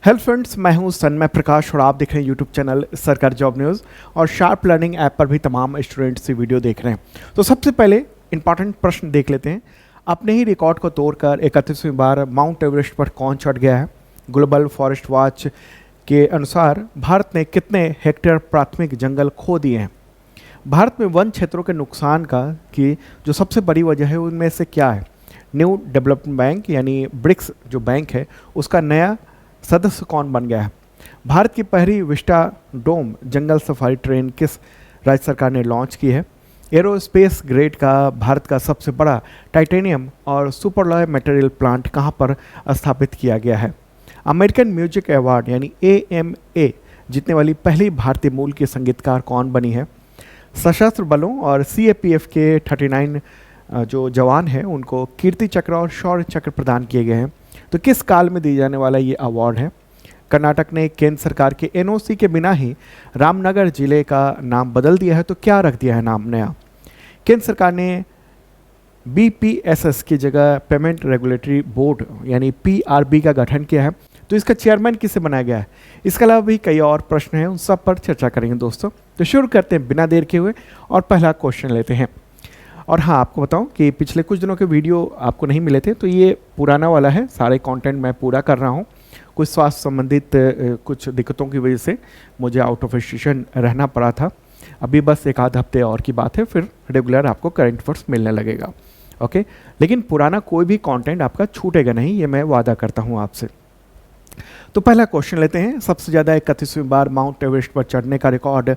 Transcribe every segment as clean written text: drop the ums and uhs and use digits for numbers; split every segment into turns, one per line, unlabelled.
Hello friends, मैं हूं सन्मय प्रकाश और आप देख रहे हैं यूट्यूब चैनल सरकारी जॉब न्यूज़ और शार्प लर्निंग ऐप पर भी तमाम स्टूडेंट्स ये वीडियो देख रहे हैं। तो सबसे पहले इंपॉर्टेंट प्रश्न देख लेते हैं। अपने ही रिकॉर्ड को तोड़कर 31वीं बार माउंट एवरेस्ट पर कौन चढ़ गया है? ग्लोबल फॉरेस्ट वॉच के अनुसार भारत ने कितने हेक्टेयर प्राथमिक जंगल खो दिए हैं? भारत में वन क्षेत्रों के नुकसान की जो सबसे बड़ी वजह है उनमें से क्या है? न्यू डेवलपमेंट बैंक यानी ब्रिक्स जो बैंक है उसका नया सदस्य कौन बन गया है? भारत की पहली विस्टा डोम जंगल सफारी ट्रेन किस राज्य सरकार ने लॉन्च की है? एरोस्पेस ग्रेड का भारत का सबसे बड़ा टाइटेनियम और सुपरलॉय मटेरियल प्लांट कहां पर स्थापित किया गया है? अमेरिकन म्यूजिक अवार्ड यानी AMA जीतने वाली पहली भारतीय मूल की संगीतकार कौन बनी है? सशस्त्र बलों और CAPF के 39 जो जवान हैं उनको कीर्ति चक्र और शौर्य चक्र प्रदान किए गए हैं। तो किस काल में दी जाने वाला ये अवार्ड है? कर्नाटक ने केंद्र सरकार के NOC के बिना ही रामनगर जिले का नाम बदल दिया है, तो क्या रख दिया है नाम नया? केंद्र सरकार ने BPSS की जगह पेमेंट रेगुलेटरी बोर्ड यानी PRB का गठन किया है, तो इसका चेयरमैन किसे बनाया गया है? इसके अलावा भी कई और प्रश्न हैं, उन सब पर चर्चा करेंगे दोस्तों। तो शुरू करते हैं बिना देर के हुए और पहला क्वेश्चन लेते हैं। और हाँ, आपको बताऊं कि पिछले कुछ दिनों के वीडियो आपको नहीं मिले थे, तो ये पुराना वाला है। सारे कंटेंट मैं पूरा कर रहा हूँ। कुछ स्वास्थ्य संबंधित कुछ दिक्कतों की वजह से मुझे आउट ऑफ स्टेशन रहना पड़ा था। अभी बस एक आध हफ्ते और की बात है, फिर रेगुलर आपको करंट अफेयर्स मिलने लगेगा। ओके, लेकिन पुराना कोई भी कंटेंट आपका छूटेगा नहीं, ये मैं वादा करता हूँ आपसे। तो पहला क्वेश्चन लेते हैं। सबसे ज़्यादा 31वीं बार माउंट एवरेस्ट पर चढ़ने का रिकॉर्ड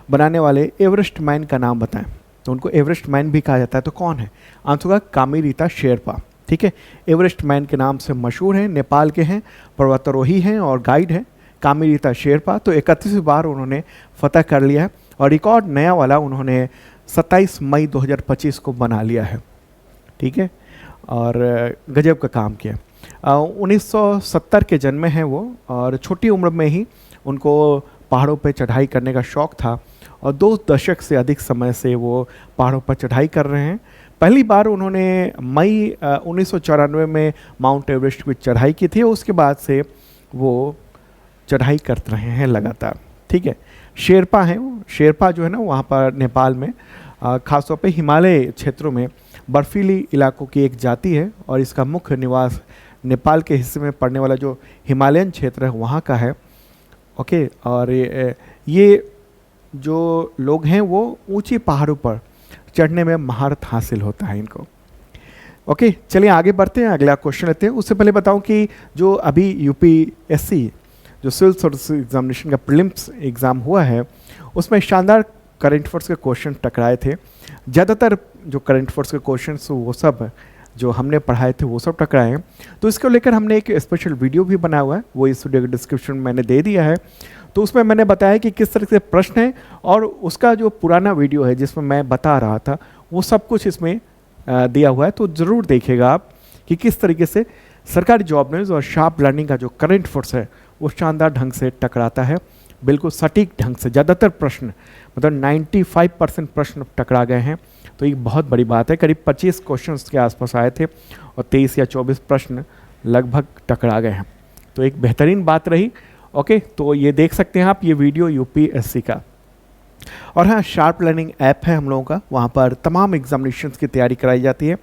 बनाने वाले एवरेस्ट मैन का नाम बताएं। तो उनको एवरेस्ट मैन भी कहा जाता है, तो कौन है? आंसर होगा कामिरीता शेरपा। ठीक है, एवरेस्ट मैन के नाम से मशहूर हैं, नेपाल के हैं, पर्वतारोही हैं और गाइड हैं कामिरीता शेरपा। तो 31वीं बार उन्होंने फतह कर लिया है और रिकॉर्ड नया वाला उन्होंने 27 मई 2025 को बना लिया है। ठीक है, और गजब का काम किया। 1970 के जन्मे हैं वो और छोटी उम्र में ही उनको पहाड़ों पर चढ़ाई करने का शौक़ था और 2 दशक से अधिक समय से वो पहाड़ों पर चढ़ाई कर रहे हैं। पहली बार उन्होंने मई 1994 में माउंट एवरेस्ट की चढ़ाई की थी, उसके बाद से वो चढ़ाई करते रहे हैं लगातार। ठीक है, शेरपा हैं वो। शेरपा जो है ना, वहाँ पर नेपाल में खासतौर पे हिमालय क्षेत्रों में बर्फीली इलाकों की एक जाति है और इसका मुख्य निवास नेपाल के हिस्से में पड़ने वाला जो हिमालयन क्षेत्र है वहाँ का है। ओके, और ये जो लोग हैं वो ऊंची पहाड़ों पर चढ़ने में महारत हासिल होता है इनको। ओके, चलिए आगे बढ़ते हैं, अगला क्वेश्चन लेते हैं। उससे पहले बताऊं कि जो अभी UPSC जो सिविल सर्विस एग्जामिनेशन का प्रीलिम्स एग्ज़ाम हुआ है उसमें शानदार करंट अफेयर्स के क्वेश्चन टकराए थे। ज़्यादातर जो करंट अफेयर्स के क्वेश्चन वो सब जो हमने पढ़ाए थे वो सब टकराए हैं। तो इसको लेकर हमने एक स्पेशल वीडियो भी बनाया हुआ है, वो इस वीडियो के डिस्क्रिप्शन में मैंने दे दिया है। तो उसमें मैंने बताया कि किस तरह से प्रश्न है और उसका जो पुराना वीडियो है जिसमें मैं बता रहा था वो सब कुछ इसमें दिया हुआ है। तो ज़रूर देखिएगा आप कि किस तरीके से सरकारी जॉब न्यूज़ और शार्प लर्निंग का जो करंट अफेयर्स है वो शानदार ढंग से टकराता है, बिल्कुल सटीक ढंग से। ज़्यादातर प्रश्न मतलब 95% प्रश्न टकरा गए हैं, तो ये बहुत बड़ी बात है। करीब 25 क्वेश्चन के आसपास आए थे और 23 या 24 प्रश्न लगभग टकरा गए हैं, तो एक बेहतरीन बात रही। ओके, तो ये देख सकते हैं आप ये वीडियो UPSC का। और हाँ, शार्प लर्निंग ऐप है हम लोगों का, वहाँ पर तमाम एग्जामिनेशंस की तैयारी कराई जाती है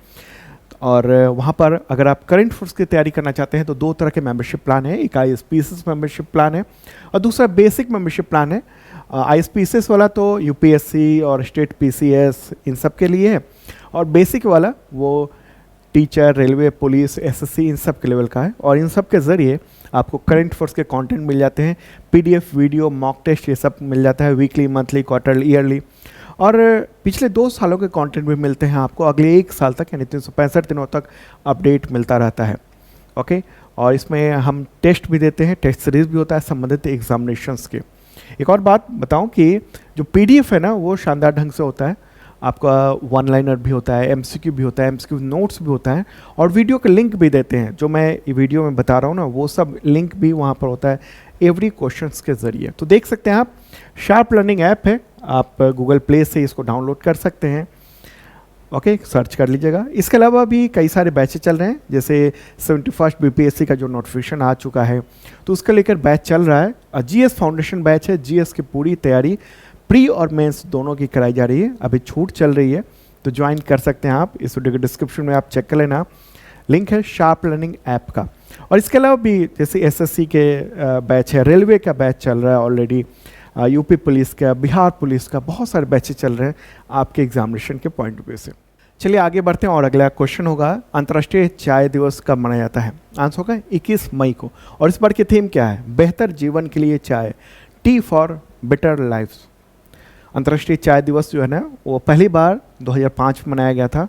और वहाँ पर अगर आप करंट अफेयर्स की तैयारी करना चाहते हैं तो 2 तरह के मेंबरशिप प्लान है। एक ISPSS मेंबरशिप प्लान है और दूसरा बेसिक मेंबरशिप प्लान है। ISPSS वाला तो UPSC और स्टेट PCS इन सब के लिए है और बेसिक वाला वो टीचर, रेलवे, पुलिस, SSC इन सब के लेवल का है। और इन सब के ज़रिए आपको करंट अफेयर्स के कंटेंट मिल जाते हैं, PDF, वीडियो, मॉक टेस्ट, ये सब मिल जाता है वीकली, मंथली, क्वार्टरली, ईयरली। और पिछले 2 सालों के कंटेंट भी मिलते हैं आपको अगले 1 साल तक, यानी 365 दिनों तक अपडेट मिलता रहता है। ओके, और इसमें हम टेस्ट भी देते हैं, टेस्ट सीरीज भी होता है संबंधित एग्जामिनेशंस के। एक और बात बताऊं कि जो PDF है ना वो शानदार ढंग से होता है, आपका 1 लाइनर भी होता है, MCQ भी होता है, MCQ नोट्स भी होता है और वीडियो के लिंक भी देते हैं। जो मैं वीडियो में बता रहा हूँ ना वो सब लिंक भी वहाँ पर होता है एवरी क्वेश्चंस के ज़रिए। तो देख सकते हैं आप, शार्प लर्निंग ऐप है, आप गूगल प्ले से इसको डाउनलोड कर सकते हैं। ओके, सर्च कर लीजिएगा। इसके अलावा भी कई सारे बैचेस चल रहे हैं, जैसे 71st बीपीएससी का जो नोटिफिकेशन आ चुका है तो उसका लेकर बैच चल रहा है। जीएस फाउंडेशन बैच है, जीएस की पूरी तैयारी प्री और मेंस दोनों की कराई जा रही है, अभी छूट चल रही है तो ज्वाइन कर सकते हैं आप। इस वीडियो के डिस्क्रिप्शन में आप चेक कर लेना, लिंक है शार्प लर्निंग ऐप का। और इसके अलावा भी जैसे एसएससी के बैच है, रेलवे का बैच चल रहा है ऑलरेडी, यूपी पुलिस का, बिहार पुलिस का, बहुत सारे बैचेस चल रहे हैं आपके एग्जामिनेशन के पॉइंट ऑफ व्यू से। चलिए आगे बढ़ते हैं और अगला क्वेश्चन होगा, अंतर्राष्ट्रीय चाय दिवस कब मनाया जाता है? आंसर होगा 21 मई को। और इस बार की थीम क्या है? बेहतर जीवन के लिए चाय, टी फॉर बेटर लाइफ। अंतर्राष्ट्रीय चाय दिवस जो है ना वो पहली बार 2005 में मनाया गया था।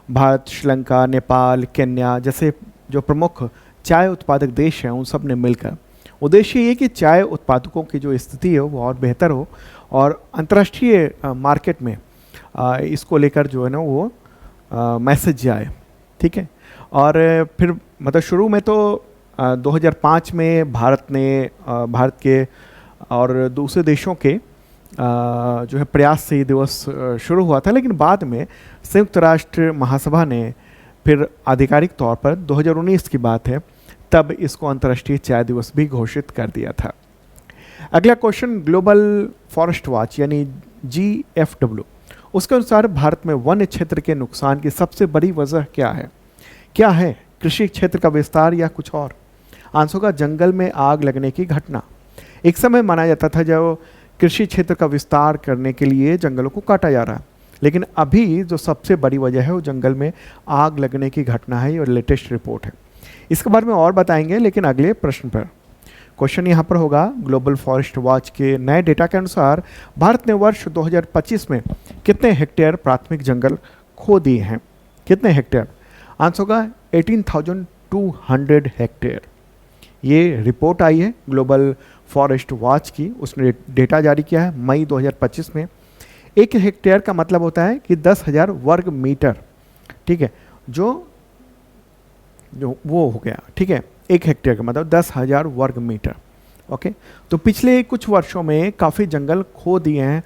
भारत, श्रीलंका, नेपाल, केन्या जैसे जो प्रमुख चाय उत्पादक देश हैं उन सब ने मिलकर, उद्देश्य ये कि चाय उत्पादकों की जो स्थिति है वो और बेहतर हो और अंतर्राष्ट्रीय मार्केट में इसको लेकर जो है ना वो मैसेज जाए। ठीक है, और फिर मतलब शुरू में तो 2005 में भारत के और दूसरे देशों के जो है प्रयास से ये दिवस शुरू हुआ था, लेकिन बाद में संयुक्त राष्ट्र महासभा ने फिर आधिकारिक तौर पर 2019 की बात है तब इसको अंतर्राष्ट्रीय चाय दिवस भी घोषित कर दिया था। अगला क्वेश्चन, ग्लोबल फॉरेस्ट वॉच यानी GFW, उसके अनुसार भारत में वन्य क्षेत्र के नुकसान की सबसे बड़ी वजह क्या है? क्या है? कृषि क्षेत्र का विस्तार या कुछ और? आंसर होगा जंगल में आग लगने की घटना। एक समय माना जाता था जब कृषि क्षेत्र का विस्तार करने के लिए जंगलों को काटा जा रहा है, लेकिन अभी जो सबसे बड़ी वजह है वो जंगल में आग लगने की घटना है और लेटेस्ट रिपोर्ट है। इसके बारे में और बताएंगे लेकिन अगले प्रश्न पर। क्वेश्चन यहाँ पर होगा, ग्लोबल फॉरेस्ट वॉच के नए डेटा के अनुसार भारत ने वर्ष 2025 में कितने हेक्टेयर प्राथमिक जंगल खो दिए हैं? कितने हेक्टेयर? आंसर होगा 18,200 हेक्टेयर। ये रिपोर्ट आई है ग्लोबल फॉरेस्ट वॉच की, उसने डेटा जारी किया है मई 2025 में। एक हेक्टेयर का मतलब होता है कि 10,000 वर्ग मीटर। ठीक है, जो वो हो गया। ठीक है, एक हेक्टेयर का मतलब 10,000 वर्ग मीटर। ओके, तो पिछले कुछ वर्षों में काफ़ी जंगल खो दिए हैं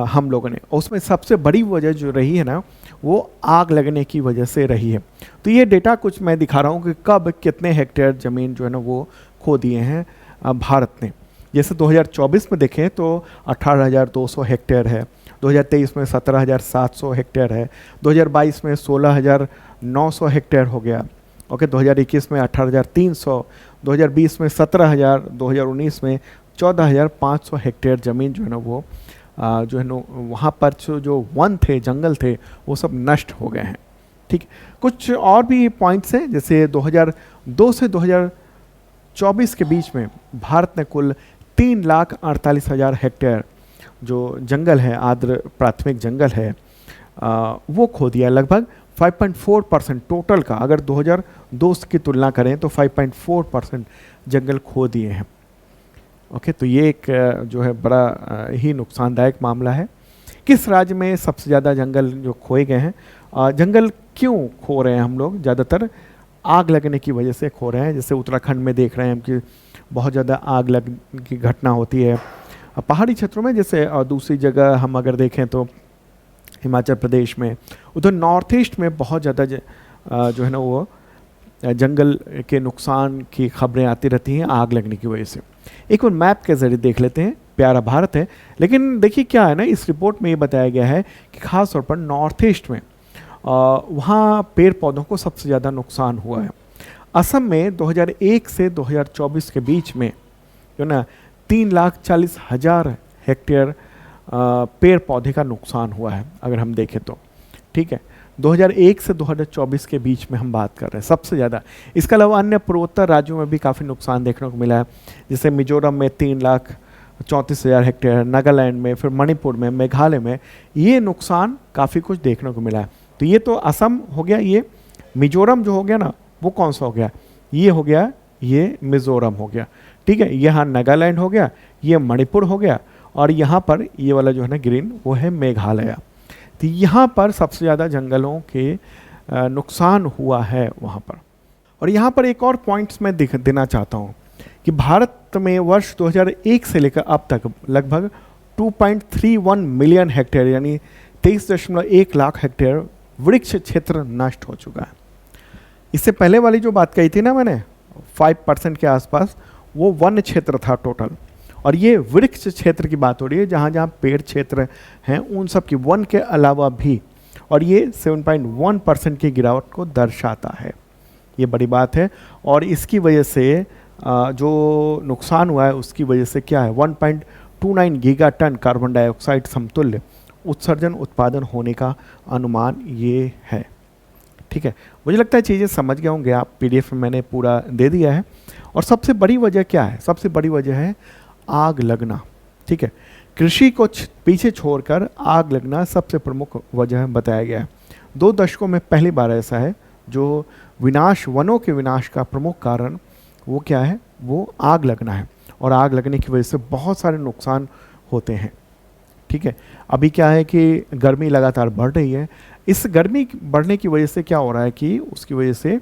हम लोगों ने, और उसमें सबसे बड़ी वजह जो रही है ना वो आग लगने की वजह से रही है। तो ये डेटा कुछ मैं दिखा रहा हूँ कि कब कितने हेक्टेयर ज़मीन जो है ना वो खो दिए हैं भारत ने। जैसे 2024 में देखें तो 18,200 हेक्टेयर है, 2023 में 17,700 हेक्टेयर है, 2022 में 16,900 हेक्टेयर हो गया। ओके, 2021 में 18,300, 2020 में 17,000, 2019 में 14,500 हेक्टेयर ज़मीन जो है ना वो जो है ना वहाँ पर जो वन थे, जंगल थे, वो सब नष्ट हो गए हैं। ठीक, कुछ और भी पॉइंट्स हैं, जैसे 2002 से 2024 के बीच में भारत ने कुल 3,48,000 हेक्टेयर जो जंगल है, आर्द्र प्राथमिक जंगल है, वो खो दिया। लगभग 5.4% टोटल का, अगर 2002 की तुलना करें तो 5.4% जंगल खो दिए हैं। ओके, तो ये एक जो है बड़ा ही नुकसानदायक मामला है। किस राज्य में सबसे ज़्यादा जंगल जो खोए गए हैं? जंगल क्यों खो रहे हैं हम लोग? ज़्यादातर आग लगने की वजह से खो रहे हैं। जैसे उत्तराखंड में देख रहे हैं कि बहुत ज़्यादा आग लग की घटना होती है। पहाड़ी क्षेत्रों में जैसे, दूसरी जगह हम अगर देखें तो हिमाचल प्रदेश में, उधर नॉर्थ ईस्ट में बहुत ज़्यादा जो है ना वो जंगल के नुकसान की खबरें आती रहती हैं आग लगने की वजह से। एक बार मैप के ज़रिए देख लेते हैं। प्यारा भारत है, लेकिन देखिए क्या है ना, इस रिपोर्ट में ये बताया गया है कि खास तौर पर नॉर्थ ईस्ट में वहाँ पेड़ पौधों को सबसे ज़्यादा नुकसान हुआ है। असम में 2001 से 2024 के बीच में जो ना 3,40,000 हेक्टेयर पेड़ पौधे का नुकसान हुआ है अगर हम देखें तो। ठीक है, 2001 से 2024 के बीच में हम बात कर रहे हैं सबसे ज़्यादा। इसके अलावा अन्य पूर्वोत्तर राज्यों में भी काफ़ी नुकसान देखने को मिला है, जैसे मिजोरम में 3,34,000 हेक्टेयर, नागालैंड में, फिर मणिपुर में, मेघालय में ये नुकसान काफ़ी कुछ देखने को मिला है। तो ये तो असम हो गया, ये मिजोरम जो हो गया ना वो कौन सा हो गया? ये हो गया, ये मिजोरम हो गया। ठीक है, यहाँ नागालैंड हो गया, ये मणिपुर हो गया, और यहाँ पर ये वाला जो है ना ग्रीन वो है मेघालय। तो यहाँ पर सबसे ज़्यादा जंगलों के नुकसान हुआ है वहाँ पर। और यहाँ पर एक और पॉइंट्स मैं देना चाहता हूँ कि भारत में वर्ष 2001 से लेकर अब तक लगभग 2.31 मिलियन हेक्टेयर यानी 23.1 लाख हेक्टेयर वृक्ष क्षेत्र नष्ट हो चुका है। इससे पहले वाली जो बात कही थी ना मैंने 5% के आसपास, वो वन क्षेत्र था टोटल, और ये वृक्ष क्षेत्र की बात हो रही है जहाँ जहाँ पेड़ क्षेत्र हैं उन सब की, वन के अलावा भी, और ये 7.1% की गिरावट को दर्शाता है। ये बड़ी बात है, और इसकी वजह से जो नुकसान हुआ है उसकी वजह से क्या है, 1.29 गीगा टन कार्बन डाइऑक्साइड समतुल्य उत्सर्जन उत्पादन होने का अनुमान ये है। ठीक है, मुझे लगता है चीज़ें समझ गए होंगे आप, PDF में मैंने पूरा दे दिया है। और सबसे बड़ी वजह क्या है, सबसे बड़ी वजह है आग लगना। ठीक है, कृषि को पीछे छोड़कर आग लगना सबसे प्रमुख वजह बताया गया है। 2 दशकों में पहली बार ऐसा है जो विनाश, वनों के विनाश का प्रमुख कारण वो क्या है, वो आग लगना है, और आग लगने की वजह से बहुत सारे नुकसान होते हैं। ठीक है, अभी क्या है कि गर्मी लगातार बढ़ रही है, इस गर्मी बढ़ने की वजह से क्या हो रहा है कि उसकी वजह से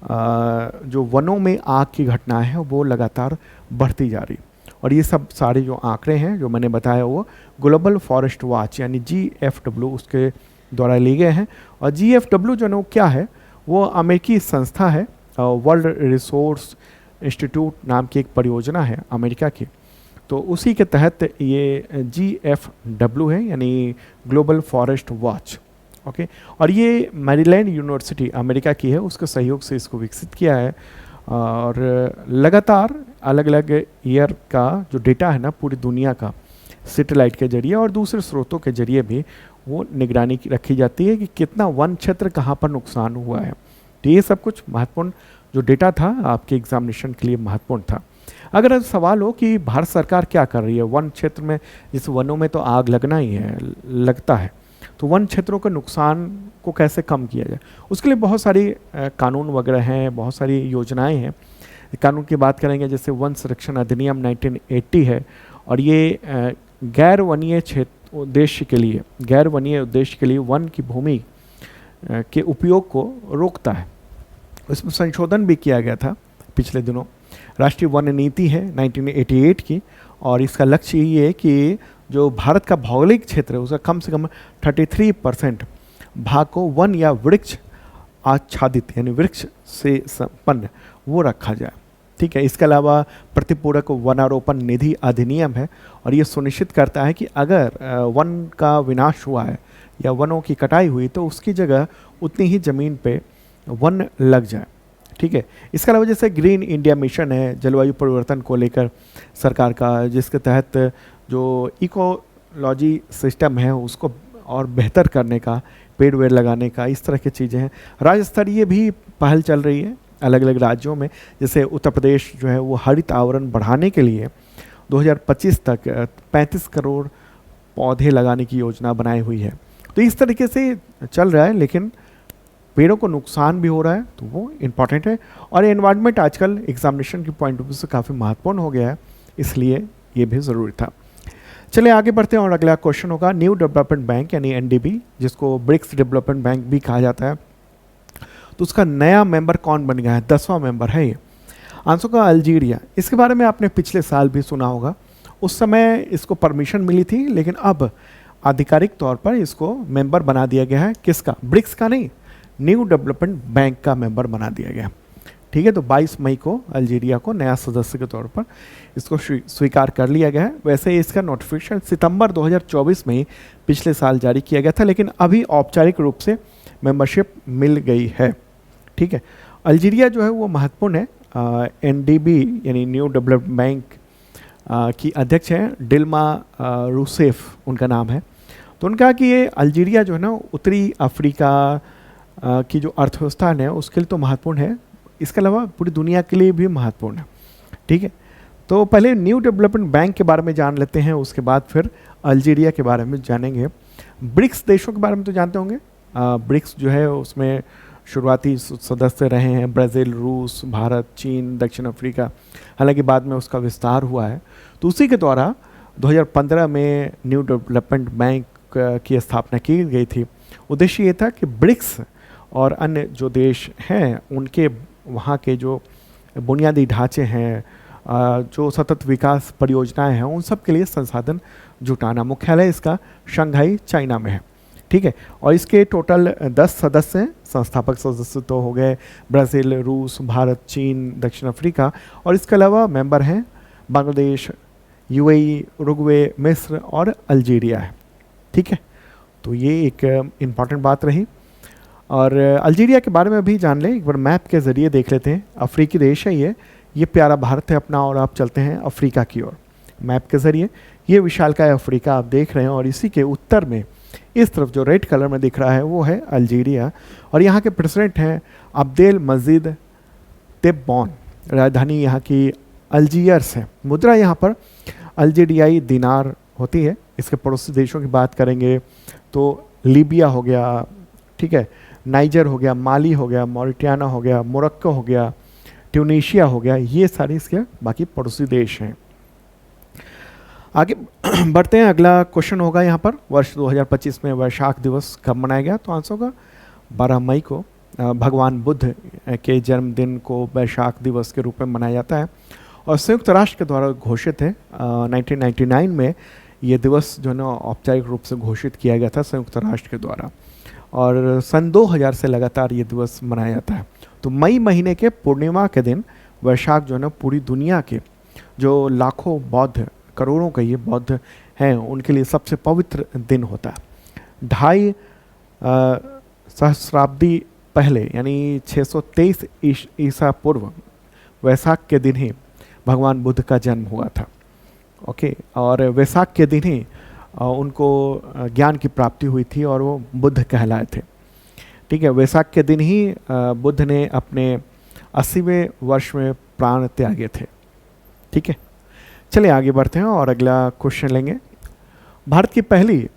जो वनों में आग की घटनाएं हैं वो लगातार बढ़ती जा रही, और ये सब सारे जो आंकड़े हैं जो मैंने बताया वो ग्लोबल फॉरेस्ट वॉच यानी GFW उसके द्वारा लिए गए हैं। और GFW जो है वो क्या है, वो अमेरिकी संस्था है, वर्ल्ड रिसोर्स इंस्टीट्यूट नाम की एक परियोजना है अमेरिका की, तो उसी के तहत ये GFW है यानी ग्लोबल फॉरेस्ट वॉच। ओके, और ये मैरीलैंड यूनिवर्सिटी अमेरिका की है, उसके सहयोग से इसको विकसित किया है, और लगातार अलग अलग ईयर का जो डेटा है ना पूरी दुनिया का, सैटेलाइट के जरिए और दूसरे स्रोतों के जरिए भी वो निगरानी रखी जाती है कि कितना वन क्षेत्र कहाँ पर नुकसान हुआ है। तो ये सब कुछ महत्वपूर्ण जो डेटा था आपके एग्जामिनेशन के लिए महत्वपूर्ण था। अगर सवाल हो कि भारत सरकार क्या कर रही है वन क्षेत्र में, जिस वनों में तो आग लगना ही है, लगता है, तो वन क्षेत्रों के नुकसान को कैसे कम किया जाए, उसके लिए बहुत सारी कानून वगैरह हैं, बहुत सारी योजनाएं हैं। कानून की बात करेंगे जैसे वन संरक्षण अधिनियम 1980 है, और ये गैर वनीय क्षेत्र उद्देश्य के लिए, गैर वनीय उद्देश्य के लिए वन की भूमि के उपयोग को रोकता है। इसमें संशोधन भी किया गया था पिछले दिनों। राष्ट्रीय वन नीति है 1988 की, और इसका लक्ष्य ये है कि जो भारत का भौगोलिक क्षेत्र है उसका कम से कम 33% भाग को वन या वृक्ष आच्छादित यानी वृक्ष से संपन्न वो रखा जाए। ठीक है, इसके अलावा प्रतिपूरक वनारोपण निधि अधिनियम है, और ये सुनिश्चित करता है कि अगर वन का विनाश हुआ है या वनों की कटाई हुई तो उसकी जगह उतनी ही ज़मीन पे वन लग जाए। ठीक है, इसके अलावा जैसे ग्रीन इंडिया मिशन है जलवायु परिवर्तन को लेकर सरकार का, जिसके तहत जो इकोलॉजी सिस्टम है उसको और बेहतर करने का, पेड़ वेड़ लगाने का, इस तरह की चीज़ें हैं। राज्य स्तरीय भी पहल चल रही है अलग अलग राज्यों में, जैसे उत्तर प्रदेश जो है वो हरित आवरण बढ़ाने के लिए 2025 तक 35 करोड़ पौधे लगाने की योजना बनाई हुई है। तो इस तरीके से चल रहा है, लेकिन पेड़ों को नुकसान भी हो रहा है, तो वो इम्पॉर्टेंट है। और एनवायरनमेंट आजकल एग्जामिनेशन के पॉइंट ऑफ व्यू से काफ़ी महत्वपूर्ण हो गया है, इसलिए ये भी ज़रूरी था। चलिए आगे बढ़ते हैं, और अगला क्वेश्चन होगा न्यू डेवलपमेंट बैंक यानी NDB, जिसको ब्रिक्स डेवलपमेंट बैंक भी कहा जाता है, तो उसका नया मेंबर कौन बन गया है? 10वां मेंबर है ये। आंसर का अल्जीरिया। इसके बारे में आपने पिछले साल भी सुना होगा, उस समय इसको परमिशन मिली थी, लेकिन अब आधिकारिक तौर पर इसको मेंबर बना दिया गया है। किसका? ब्रिक्स का नहीं, न्यू डेवलपमेंट बैंक का मेंबर बना दिया गया। ठीक है, तो 22 मई को अल्जीरिया को नया सदस्य के तौर पर इसको स्वीकार कर लिया गया है। वैसे इसका नोटिफिकेशन सितंबर 2024 में ही पिछले साल जारी किया गया था, लेकिन अभी औपचारिक रूप से मेंबरशिप मिल गई है। ठीक है, अल्जीरिया जो है वो महत्वपूर्ण है। NDB यानी न्यू डेवलपमेंट बैंक की अध्यक्ष हैं डिल्मा रूसेफ उनका नाम है। तो उनका कि ये अल्जीरिया जो है ना उत्तरी अफ्रीका की जो अर्थव्यवस्था है उसके लिए तो महत्वपूर्ण है, इसके अलावा पूरी दुनिया के लिए भी महत्वपूर्ण है। ठीक है, तो पहले न्यू डेवलपमेंट बैंक के बारे में जान लेते हैं, उसके बाद फिर अल्जीरिया के बारे में जानेंगे। ब्रिक्स देशों के बारे में तो जानते होंगे। ब्रिक्स जो है उसमें शुरुआती सदस्य रहे हैं ब्राज़ील, रूस, भारत, चीन, दक्षिण अफ्रीका, हालांकि बाद में उसका विस्तार हुआ है। तो उसी के द्वारा 2015 में न्यू डेवलपमेंट बैंक की स्थापना की गई थी। उद्देश्य ये था कि ब्रिक्स और अन्य जो देश हैं उनके वहाँ के जो बुनियादी ढांचे हैं, जो सतत विकास परियोजनाएं हैं, उन सब के लिए संसाधन जुटाना। मुख्यालय इसका शंघाई चाइना में है। ठीक है। और इसके टोटल 10 सदस्य हैं। संस्थापक सदस्य तो हो गए ब्राज़ील, रूस, भारत, चीन, दक्षिण अफ्रीका, और इसके अलावा मेंबर हैं बांग्लादेश, यूएई, उरुग्वे, मिस्र और अल्जीरिया है। ठीक है, तो ये एक इम्पॉर्टेंट बात रही। और अल्जीरिया के बारे में भी जान लें, एक बार मैप के ज़रिए देख लेते हैं। अफ्रीकी देश है ये प्यारा भारत है अपना, और आप चलते हैं अफ्रीका की ओर मैप के ज़रिए। ये विशालकाय अफ्रीका आप देख रहे हैं, और इसी के उत्तर में इस तरफ जो रेड कलर में दिख रहा है वो है अल्जीरिया, और यहाँ के प्रेसिडेंट हैं अब्देल मजीद तेब्बौन। राजधानी यहाँ की अल्जीयर्स है। मुद्रा यहाँ पर अल्जीरियाई दिनार होती है। इसके पड़ोसी देशों की बात करेंगे तो लीबिया हो गया, ठीक है, नाइजर हो गया, माली हो गया, मॉरिटाना हो गया, मोरक्को हो गया, ट्यूनीशिया हो गया, ये सारे इसके बाकी पड़ोसी देश हैं। आगे बढ़ते हैं। अगला क्वेश्चन होगा यहाँ पर, वर्ष 2025 में वैशाख दिवस कब मनाया गया? तो आंसर होगा 12 मई को। भगवान बुद्ध के जन्मदिन को वैशाख दिवस के रूप में मनाया जाता है, और संयुक्त राष्ट्र के द्वारा घोषित है। 1999 में ये दिवस जो है ना औपचारिक रूप से घोषित किया गया था संयुक्त राष्ट्र के द्वारा, और सन 2000 से लगातार ये दिवस मनाया जाता है। तो मई महीने के पूर्णिमा के दिन वैशाख जो है ना पूरी दुनिया के जो लाखों बौद्ध, करोड़ों के ये बौद्ध हैं, उनके लिए सबसे पवित्र दिन होता है। 2.5 सहस्राब्दी पहले यानी 623 ईसा पूर्व वैशाख के दिन ही भगवान बुद्ध का जन्म हुआ था। ओके, और वैशाख के दिन ही उनको ज्ञान की प्राप्ति हुई थी और वो बुद्ध कहलाए थे। ठीक है, वैशाख के दिन ही बुद्ध ने अपने 80वें वर्ष में प्राण त्यागे थे। ठीक है, चलिए आगे बढ़ते हैं और अगला क्वेश्चन लेंगे। भारत की पहली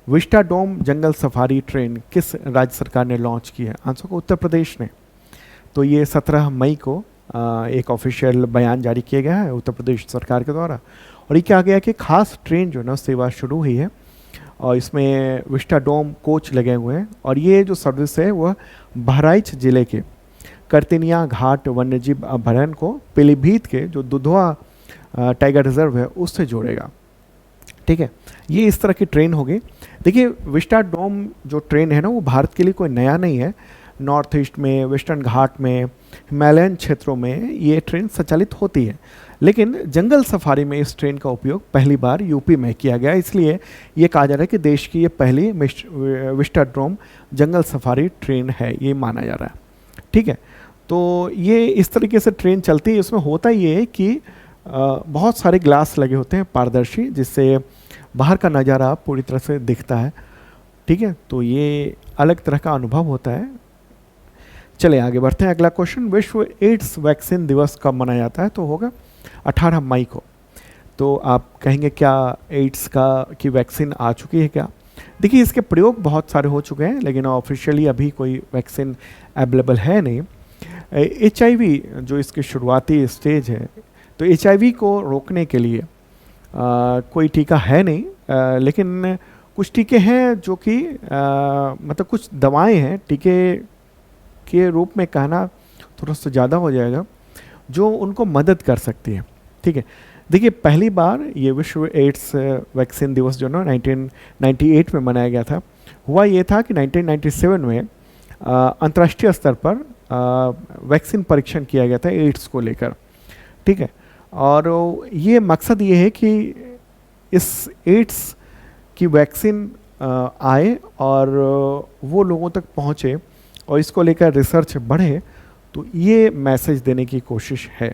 विस्टाडोम जंगल सफारी ट्रेन किस राज्य सरकार ने लॉन्च की है? आंसर को उत्तर प्रदेश ने। तो ये 17 मई को एक ऑफिशियल बयान जारी किया गया है उत्तर प्रदेश सरकार के द्वारा, और ये क्या गया कि खास ट्रेन जो है ना सेवा शुरू हुई है, और इसमें विस्टाडोम कोच लगे हुए हैं, और ये जो सर्विस है वह बहराइच जिले के करतिनिया घाट वन्यजीव अभयारण्य को पीलीभीत के जो दुधवा टाइगर रिजर्व है उससे जोड़ेगा। ठीक है, ये इस तरह की ट्रेन होगी। देखिए, विस्टाडोम जो ट्रेन है ना वो भारत के लिए कोई नया नहीं है। नॉर्थ ईस्ट में, वेस्टर्न घाट में, हिमालयन क्षेत्रों में ये ट्रेन संचालित होती है, लेकिन जंगल सफारी में इस ट्रेन का उपयोग पहली बार यूपी में किया गया। इसलिए ये कहा जा रहा है कि देश की ये पहली विस्टाडोम जंगल सफारी ट्रेन है, ये माना जा रहा है। ठीक है, तो ये इस तरीके से ट्रेन चलती है। इसमें होता ये है कि बहुत सारे ग्लास लगे होते हैं पारदर्शी, जिससे बाहर का नज़ारा पूरी तरह से दिखता है। ठीक है, तो ये अलग तरह का अनुभव होता है। चलिए आगे बढ़ते हैं। अगला क्वेश्चन, विश्व एड्स वैक्सीन दिवस कब मनाया जाता है? तो होगा 18 मई को। तो आप कहेंगे क्या एड्स की वैक्सीन आ चुकी है क्या? देखिए, इसके प्रयोग बहुत सारे हो चुके हैं, लेकिन ऑफिशियली अभी कोई वैक्सीन अवेलेबल है नहीं। HIV जो इसकी शुरुआती स्टेज है, तो HIV को रोकने के लिए कोई टीका है नहीं, लेकिन कुछ टीके हैं जो कि मतलब कुछ दवाएं हैं, टीके के रूप में कहना थोड़ा सा ज़्यादा हो जाएगा, जो उनको मदद कर सकती है। ठीक है, देखिए, पहली बार ये विश्व एड्स वैक्सीन दिवस जो ना 1998 में मनाया गया था। हुआ ये था कि 1997 में अंतर्राष्ट्रीय स्तर पर वैक्सीन परीक्षण किया गया था एड्स को लेकर। ठीक है, और ये मकसद ये है कि इस एड्स की वैक्सीन आए और वो लोगों तक पहुँचे और इसको लेकर रिसर्च बढ़े, तो ये मैसेज देने की कोशिश है।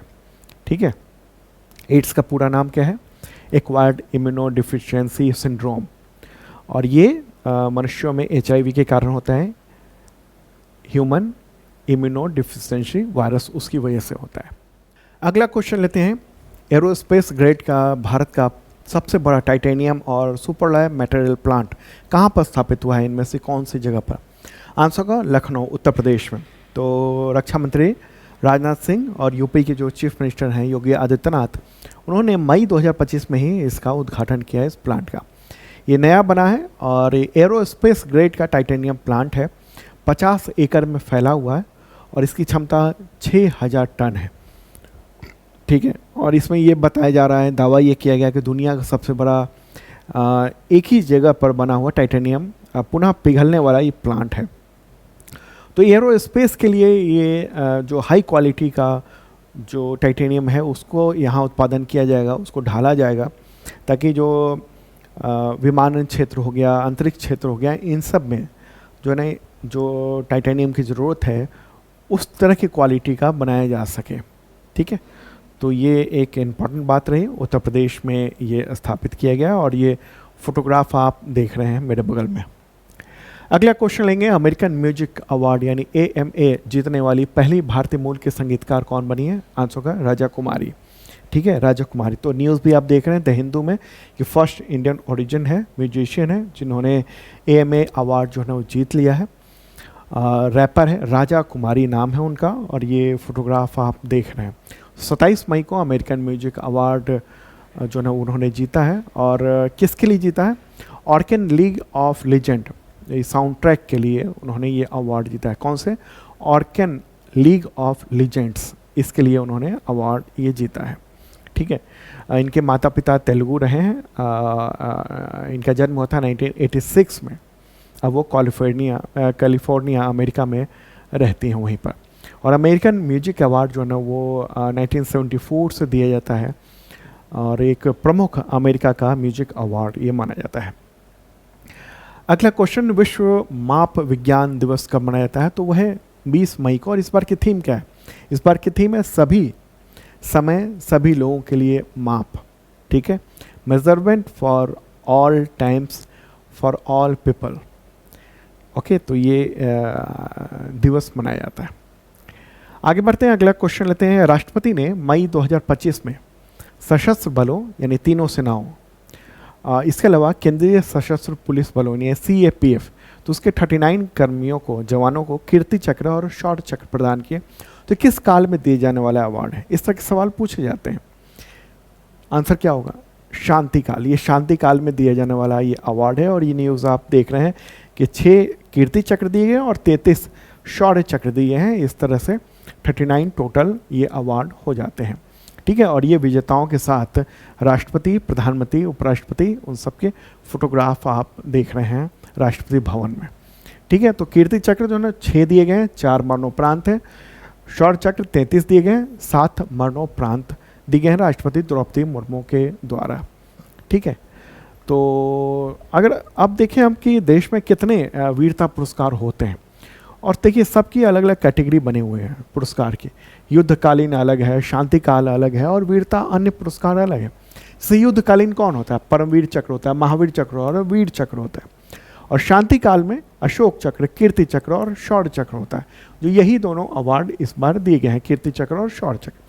ठीक है, एड्स का पूरा नाम क्या है? एक्वायर्ड इम्यूनोडिफिशियंसी सिंड्रोम, और ये मनुष्यों में HIV के कारण होता है। ह्यूमन इम्यूनोडिफिशियंसी वायरस उसकी वजह से होता है। अगला क्वेश्चन लेते हैं। एरोस्पेस ग्रेड का भारत का सबसे बड़ा टाइटेनियम और सुपरलॉय मटेरियल प्लांट कहाँ पर स्थापित हुआ है? इनमें से कौन सी जगह पर? आंसर का लखनऊ, उत्तर प्रदेश में। तो रक्षा मंत्री राजनाथ सिंह और यूपी के जो चीफ मिनिस्टर हैं योगी आदित्यनाथ, उन्होंने मई 2025 में ही इसका उद्घाटन किया है। इस प्लांट का ये नया बना है और एरोस्पेस ग्रेड का टाइटेनियम प्लांट है। 50 एकड़ में फैला हुआ है और इसकी क्षमता 6000 टन है। ठीक है, और इसमें ये बताया जा रहा है, दावा ये किया गया कि दुनिया का सबसे बड़ा एक ही जगह पर बना हुआ टाइटेनियम पुनः पिघलने वाला ये प्लांट है। तो एरोस्पेस के लिए ये जो हाई क्वालिटी का जो टाइटेनियम है उसको यहाँ उत्पादन किया जाएगा, उसको ढाला जाएगा, ताकि जो विमानन क्षेत्र हो गया, अंतरिक्ष क्षेत्र हो गया, इन सब में जो टाइटेनियम की ज़रूरत है उस तरह की क्वालिटी का बनाया जा सके। ठीक है, तो ये एक इम्पॉर्टेंट बात रही। उत्तर प्रदेश में ये स्थापित किया गया और ये फोटोग्राफ आप देख रहे हैं मेरे बगल में। अगला क्वेश्चन लेंगे, अमेरिकन म्यूजिक अवार्ड यानी AMA जीतने वाली पहली भारतीय मूल के संगीतकार कौन बनी है? आंसर होगा राजा कुमारी। ठीक है, राजा कुमारी। तो न्यूज़ भी आप देख रहे हैं द हिंदू में कि फर्स्ट इंडियन ओरिजिन है, म्यूजिशियन है जिन्होंने AMA अवार्ड जो है वो जीत लिया है। रैपर है, राजा कुमारी नाम है उनका, और ये फोटोग्राफ आप देख रहे हैं। 27 मई को अमेरिकन म्यूजिक अवार्ड जो है उन्होंने जीता है। और किसके लिए जीता है? Arcane League of Legend, soundtrack के लिए उन्होंने ये अवार्ड जीता है। कौन से? ऑर्केन लीग ऑफ लीजेंड्स, इसके लिए उन्होंने अवार्ड ये जीता है। ठीक है, इनके माता पिता तेलुगु रहे हैं। इनका जन्म हुआ था 1986 में। अब वो कैलिफोर्निया अमेरिका में रहती हैं वहीं पर। और अमेरिकन म्यूजिक अवार्ड जो है ना वो 1974 से दिया जाता है और एक प्रमुख अमेरिका का म्यूजिक अवार्ड ये माना जाता है। अगला क्वेश्चन, विश्व माप विज्ञान दिवस कब मनाया जाता है? तो वह है 20 मई को। और इस बार की थीम क्या है? इस बार की थीम है सभी समय सभी लोगों के लिए माप। ठीक है, measurement for all times for all people. Okay, तो ये दिवस मनाया जाता है। आगे बढ़ते हैं, अगला क्वेश्चन लेते हैं। राष्ट्रपति ने मई 2025 में सशस्त्र बलों यानी तीनों सेनाओं, इसके अलावा केंद्रीय सशस्त्र पुलिस बलों यानी CAPF, तो उसके 39 कर्मियों को, जवानों को कीर्ति चक्र और शौर्य चक्र प्रदान किए। तो किस काल में दिए जाने वाला अवार्ड है? इस तरह के सवाल पूछे जाते हैं। आंसर क्या होगा? शांति काल। ये शांति काल में दिया जाने वाला ये अवार्ड है। और ये न्यूज़ आप देख रहे हैं कि 6 कीर्ति चक्र दिए गए और 33 शौर्य चक्र दिए हैं। इस तरह से 39 टोटल ये अवार्ड हो जाते हैं। ठीक है, और ये विजेताओं के साथ राष्ट्रपति, प्रधानमंत्री, उपराष्ट्रपति, उन सबके फोटोग्राफ आप देख रहे हैं राष्ट्रपति भवन में। ठीक है, तो कीर्ति चक्र जो है ना 6 दिए गए हैं, 4 मरणोपरांत हैं। शौर्य चक्र 33 दिए गए हैं, 7 मरणोपरांत दिए गए हैं राष्ट्रपति द्रौपदी मुर्मू के द्वारा। ठीक है, तो अगर अब देखें हम कि देश में कितने वीरता पुरस्कार होते हैं, और देखिए सबकी अलग अलग कैटेगरी बने हुए हैं पुरस्कार की। युद्धकालीन अलग है, शांतिकाल अलग है, और वीरता अन्य पुरस्कार अलग है। जैसे युद्धकालीन कौन होता है? परमवीर चक्र होता है, महावीर चक्र और वीर चक्र होता है। और शांति काल में अशोक चक्र, कीर्ति चक्र और शौर्य चक्र होता है। जो यही दोनों अवार्ड इस बार दिए गए हैं, कीर्ति चक्र और शौर्य चक्र।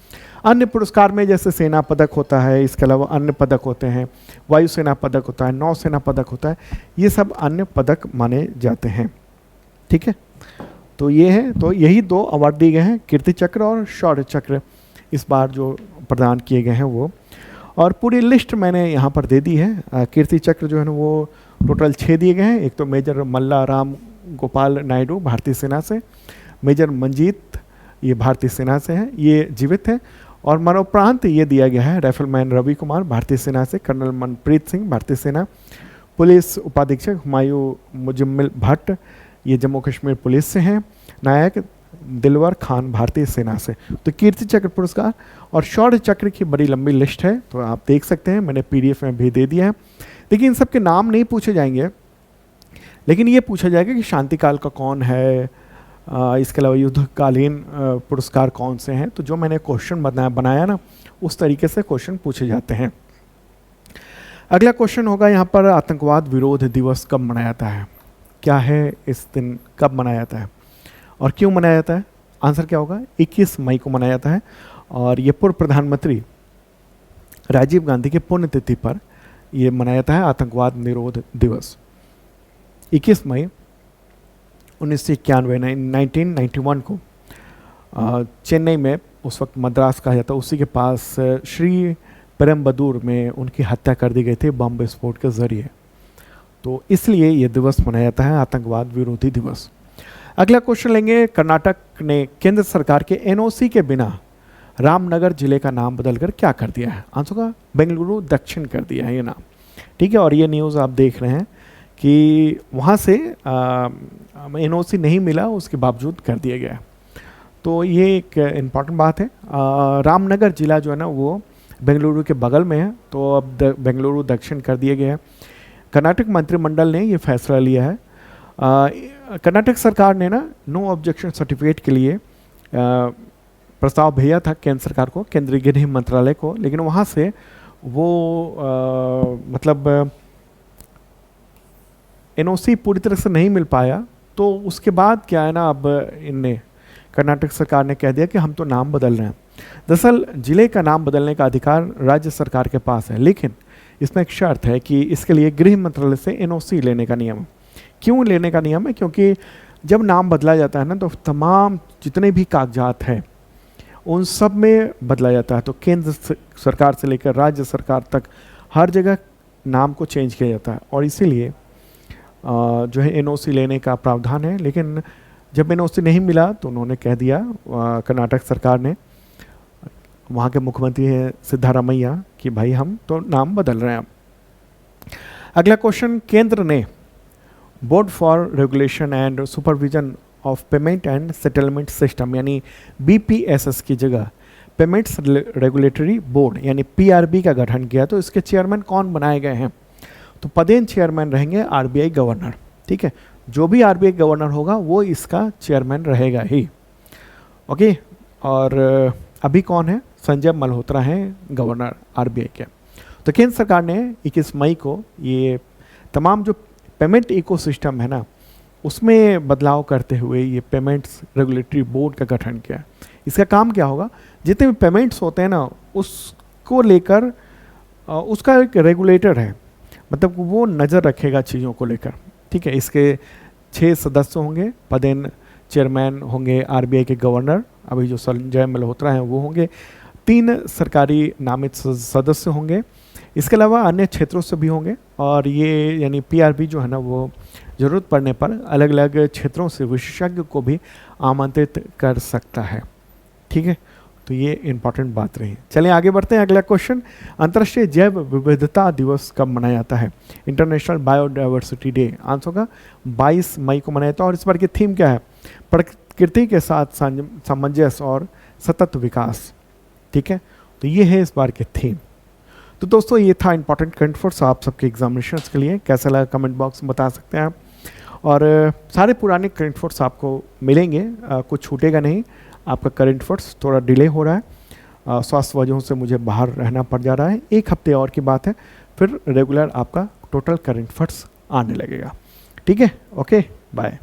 अन्य पुरस्कार में जैसे सेना पदक होता है, इसके अलावा अन्य पदक होते हैं, वायुसेना पदक होता है, नौसेना पदक होता है, ये सब अन्य पदक माने जाते हैं। ठीक है, तो ये है, तो यही 2 अवार्ड दिए गए हैं, कीर्ति चक्र और शौर्य चक्र इस बार जो प्रदान किए गए हैं वो। और पूरी लिस्ट मैंने यहाँ पर दे दी है। कीर्ति चक्र जो है ना वो टोटल 6 दिए गए हैं। एक तो मेजर मल्ला राम गोपाल नायडू भारतीय सेना से, मेजर मंजीत ये भारतीय सेना से हैं, ये जीवित हैं। और मरणोपरांत ये दिया गया है राइफलमैन रवि कुमार भारतीय सेना से, कर्नल मनप्रीत सिंह भारतीय सेना, पुलिस उपाधीक्षक हुमायूं मुजम्मिल भट्ट ये जम्मू कश्मीर पुलिस से हैं, नायक दिलवर खान भारतीय सेना से। तो कीर्ति चक्र पुरस्कार और शौर्य चक्र की बड़ी लंबी लिस्ट है, तो आप देख सकते हैं, मैंने PDF में भी दे दिया है। देखिए इन सब के नाम नहीं पूछे जाएंगे, लेकिन ये पूछा जाएगा कि शांति काल का कौन है, इसके अलावा युद्धकालीन पुरस्कार कौन से हैं। तो जो मैंने क्वेश्चन बनाया ना, उस तरीके से क्वेश्चन पूछे जाते हैं। अगला क्वेश्चन होगा यहाँ पर, आतंकवाद विरोध दिवस कब मनाया जाता है? क्या है इस दिन, कब मनाया जाता है और क्यों मनाया जाता है? आंसर क्या होगा? 21 मई को मनाया जाता है। और ये पूर्व प्रधानमंत्री राजीव गांधी के पुण्यतिथि पर ये मनाया जाता है आतंकवाद निरोध दिवस। 21 मई 1991 1991 को चेन्नई में, उस वक्त मद्रास कहा जाता, उसी के पास श्री पेरम्बदूर में उनकी हत्या कर दी गई थी बम विस्फोट के जरिए। तो इसलिए ये दिवस मनाया जाता है आतंकवाद विरोधी दिवस। अगला क्वेश्चन लेंगे, कर्नाटक ने केंद्र सरकार के NOC के बिना रामनगर जिले का नाम बदलकर क्या कर दिया है? आंसर का बेंगलुरु दक्षिण कर दिया है ये नाम। ठीक है, और ये न्यूज़ आप देख रहे हैं कि वहाँ से NOC नहीं मिला, उसके बावजूद कर दिया गया। तो ये एक इम्पॉर्टेंट बात है। रामनगर जिला जो है ना वो बेंगलुरु के बगल में है, तो अब बेंगलुरु दक्षिण कर दिया गया है। कर्नाटक मंत्रिमंडल ने ये फैसला लिया है। कर्नाटक सरकार ने ना नो ऑब्जेक्शन सर्टिफिकेट के लिए प्रस्ताव भेजा था केंद्र सरकार को, केंद्रीय गृह मंत्रालय को, लेकिन वहाँ से वो मतलब NOC पूरी तरह से नहीं मिल पाया। तो उसके बाद क्या है ना, अब इनने कर्नाटक सरकार ने कह दिया कि हम तो नाम बदल रहे हैं। दरअसल जिले का नाम बदलने का अधिकार राज्य सरकार के पास है, लेकिन इसमें एक शर्त है कि इसके लिए गृह मंत्रालय से NOC लेने का नियम है। क्यों लेने का नियम है? क्योंकि जब नाम बदला जाता है ना तो तमाम जितने भी कागजात हैं उन सब में बदला जाता है। तो केंद्र सरकार से लेकर राज्य सरकार तक हर जगह नाम को चेंज किया जाता है, और इसीलिए जो है NOC लेने का प्रावधान है। लेकिन जब NOC नहीं मिला तो उन्होंने कह दिया, कर्नाटक सरकार ने, वहाँ के मुख्यमंत्री हैं सिद्धारमैया, कि भाई हम तो नाम बदल रहे हैं। अगला क्वेश्चन, केंद्र ने board for regulation and supervision of payment and settlement system यानी BPSS की जगह पेमेंट्स रेगुलेटरी बोर्ड यानी PRB का गठन किया। तो इसके चेयरमैन कौन बनाए गए हैं? तो पदेन चेयरमैन रहेंगे RBI गवर्नर। ठीक है, जो भी RBI गवर्नर होगा वो इसका चेयरमैन रहेगा ही। ओके, और अभी कौन है? संजय मल्होत्रा हैं गवर्नर RBI के। तो केंद्र सरकार ने 21 मई को ये तमाम जो पेमेंट इकोसिस्टम है ना उसमें बदलाव करते हुए ये पेमेंट्स रेगुलेटरी बोर्ड का गठन किया। इसका काम क्या होगा? जितने भी पेमेंट्स होते हैं ना उसको लेकर उसका एक रेगुलेटर है, मतलब वो नज़र रखेगा चीज़ों को लेकर। ठीक है, इसके 6 सदस्य होंगे, पदेन चेयरमैन होंगे RBI के गवर्नर, अभी जो संजय मल्होत्रा हैं वो होंगे, 3 सरकारी नामित सदस्य होंगे, इसके अलावा अन्य क्षेत्रों से भी होंगे। और ये यानी PRB जो है ना वो ज़रूरत पड़ने पर अलग अलग क्षेत्रों से विशेषज्ञ को भी आमंत्रित कर सकता है। ठीक है, तो ये इम्पॉर्टेंट बात रही। चलिए आगे बढ़ते हैं। अगला क्वेश्चन, अंतर्राष्ट्रीय जैव विविधता दिवस कब मनाया जाता है? इंटरनेशनल बायोडाइवर्सिटी डे आंसर होगा 22 मई को मनाया जाता है। और इस बार की थीम क्या है? प्रकृति के साथ सामंजस्य और सतत विकास। ठीक है, तो ये है इस बार की थीम। तो दोस्तों ये था इंपॉर्टेंट करंट अफेयर्स आप सबके एग्जामिनेशंस के लिए। कैसा लगा कमेंट बॉक्स में बता सकते हैं आप। और सारे पुराने करंट अफेयर्स आपको मिलेंगे, कुछ छूटेगा नहीं। आपका करंट अफेयर्स थोड़ा डिले हो रहा है, स्वास्थ्य वजहों से मुझे बाहर रहना पड़ जा रहा है। 1 हफ्ते और की बात है, फिर रेगुलर आपका टोटल करंट अफेयर्स आने लगेगा। ठीक है, ओके, बाय।